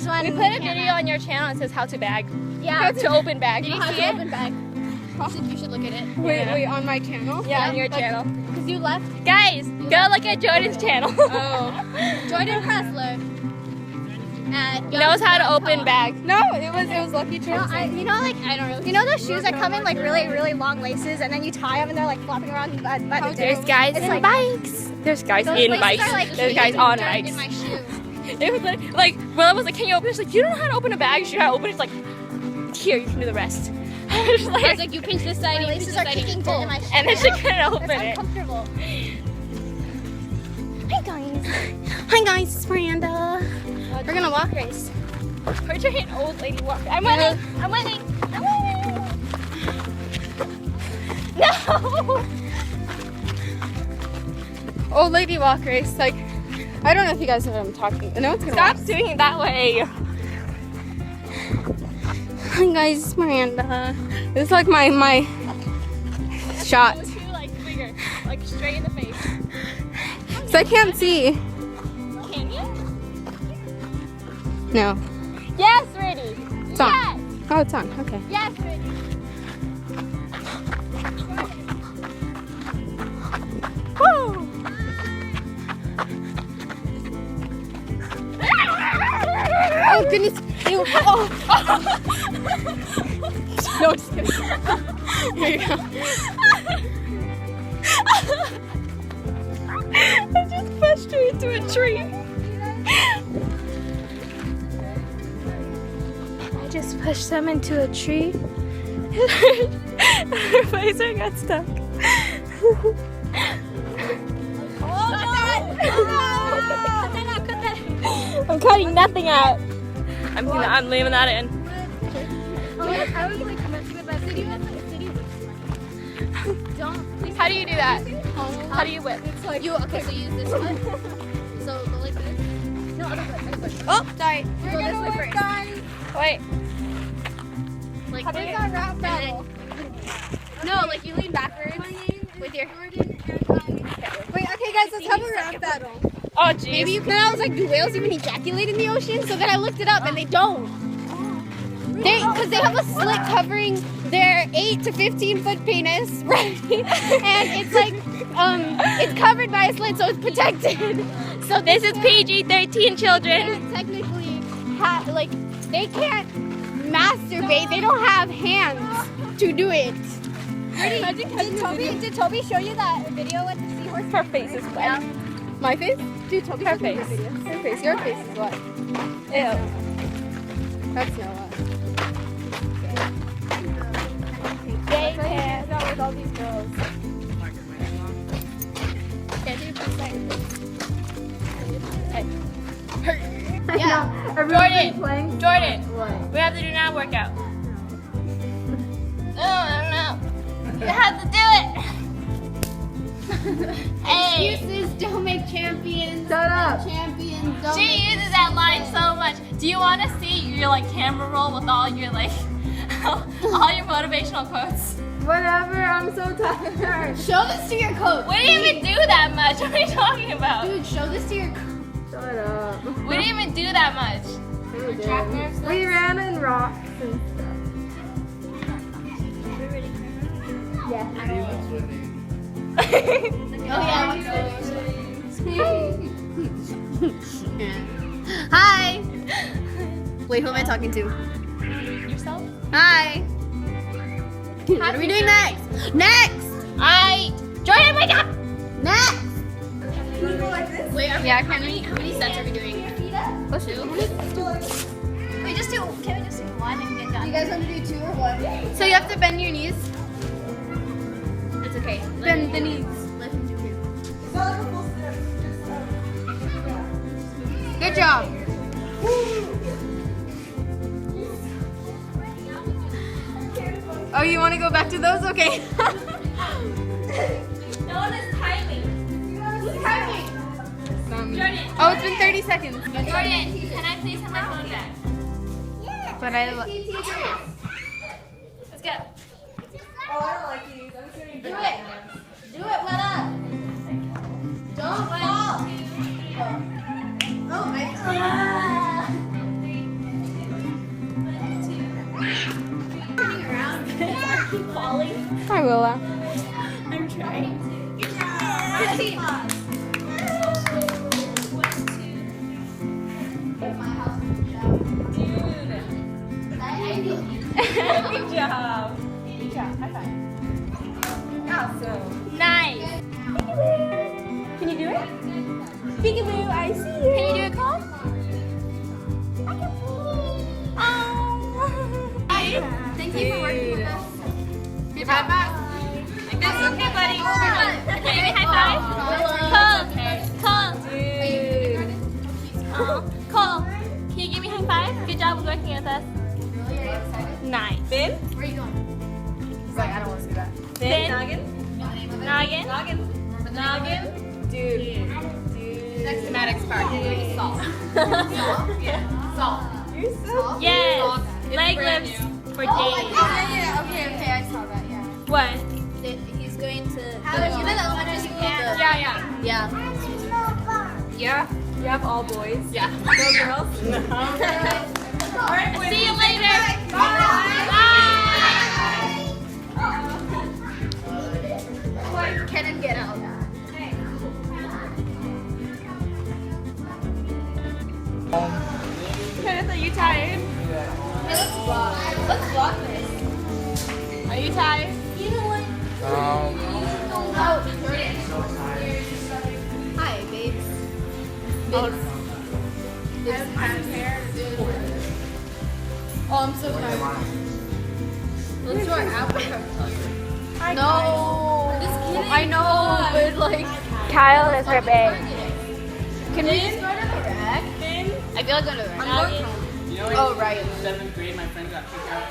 We put a video on your channel that says how to bag. Yeah. How to open bag. Did you see it? Open bag. You should look at it. Wait, on my channel? Yeah, on your channel. Because you left. Guys, go look at Jordan's channel. Oh. Jordan Pressler. He knows how to open bags. No, it was Lucky Charms. I don't know. You know those shoes that come in like really long laces and then you tie them and they're like flopping around by the There's guys in bikes. There's guys in bikes. There's guys on bikes. In my shoe. It was like Willa was like, "Can you open it?" She's like, "You don't know how to open a bag. You know how to open it." It's like, "Here, you can do the rest." I was like, you pinch this side, and then she couldn't open it. Uncomfortable. Hi guys. Hi guys, it's Miranda. We're gonna walk race. We're doing an old lady walk. I'm winning. I'm winning. I'm winning. No. Old lady walk race. Like, I don't know if you guys know what I'm talking. No one's gonna Stop doing it that way. Hi guys, it's Miranda. This is like my shot. Go to like bigger, like straight in the face. So I can't see. Can you? No. Yes, ready. It's on. Yes. Oh, it's on. Okay. Yes, ready. Woo! Oh goodness. Ew. Oh. No, just kidding. Here you go. I just pushed her into a tree. I just pushed them into a tree. Her visor got stuck. I'm cutting nothing out. I'm leaving that in. I was like messing with my video. Don't. How do you do that? How do you whip? It's like you. Okay, so use this one. So go like this. No, other foot. Oh, sorry. We're gonna whip, guys. Wait. Like How does that rap battle? No, like you lean backwards with your. Wait, okay, guys, let's have a rap battle. Oh, geez. Maybe you can. I was like, do whales even ejaculate in the ocean? So then I looked it up, and they don't. Because they have a slit covering their 8 to 15 foot penis, right? And it's like, it's covered by a slit, so it's protected. So This is PG-13 children. technically, like, they can't masturbate. They don't have hands to do it. Did Toby show you that video with the seahorse? Her face is wet. My face? Dude, Toby, Her showed me face. the video. Her face. Your face is what? Ew. That's Noah. Gay That's cat. not with all these girls. Yeah. Jordan, we have to do now workout. No, no. We have to do it. Hey. Excuses don't make champions. Shut up. Champions don't She make uses that line so much. Do you want to see your like camera roll with all your like all your motivational quotes? Whatever, I'm so tired. Show this to your coach. We didn't even do that much. What are you talking about? Dude, show this to your coach. Shut up. We didn't even do that much. We ran in rocks and stuff. Yeah. Oh yeah, Hi. Wait, who am I talking to? Yourself? Hi. What are we doing next? Next. Jordan, wake up! Next. Wait, Yeah, how many sets are we doing? 2. Wait, just do. Can we just do one and get done? You guys want to do 2 or what? So you have to bend your knees. It's okay. Bend the knees. Good job. Oh, you want to go back to those? Okay. No one is timing. Jordan. Oh, it's been 30 seconds. Jordan, can I please have my phone back? But Let's go. Oh, I don't like these. I'm just Do it. Do it, Willa. Don't fall. Oh, Hi, Willa. I'm trying. Good job. Good job. High five. Awesome. Nice. Can you do it? Peekaboo, I see you. Can you do it, Cole? Thank you for working with us. Give high five. This is okay, buddy. Can you give me high five? Cole. Cole, can you give me high five? Good job with working with us. Nice. Finn? Where are you going? He's like, I don't want to see that. Finn? Noggin? Noggin? Noggin? Dude. Maddox Park. Salt. Salt. You're so Yes. It's Leg brand lifts new. for Oh, days. yeah. Okay, I saw that, yeah. What? He's going to... You know the elementary school? Yeah. Yeah. Yeah. You have all boys. Yeah. No girls? No. Alright, boys. See you later. Bye. Kenan, get out. Kenneth, are you tired? Let's vlog this. Are you tired? Hi, babes. Oh, I'm so tired. Let's do our after. No. Just kidding. I know, but like... Kyle is her babe. Can we just go to the rack? I feel like going to the rack. I'm going home. Oh, right. In 7th grade, my friend got kicked out.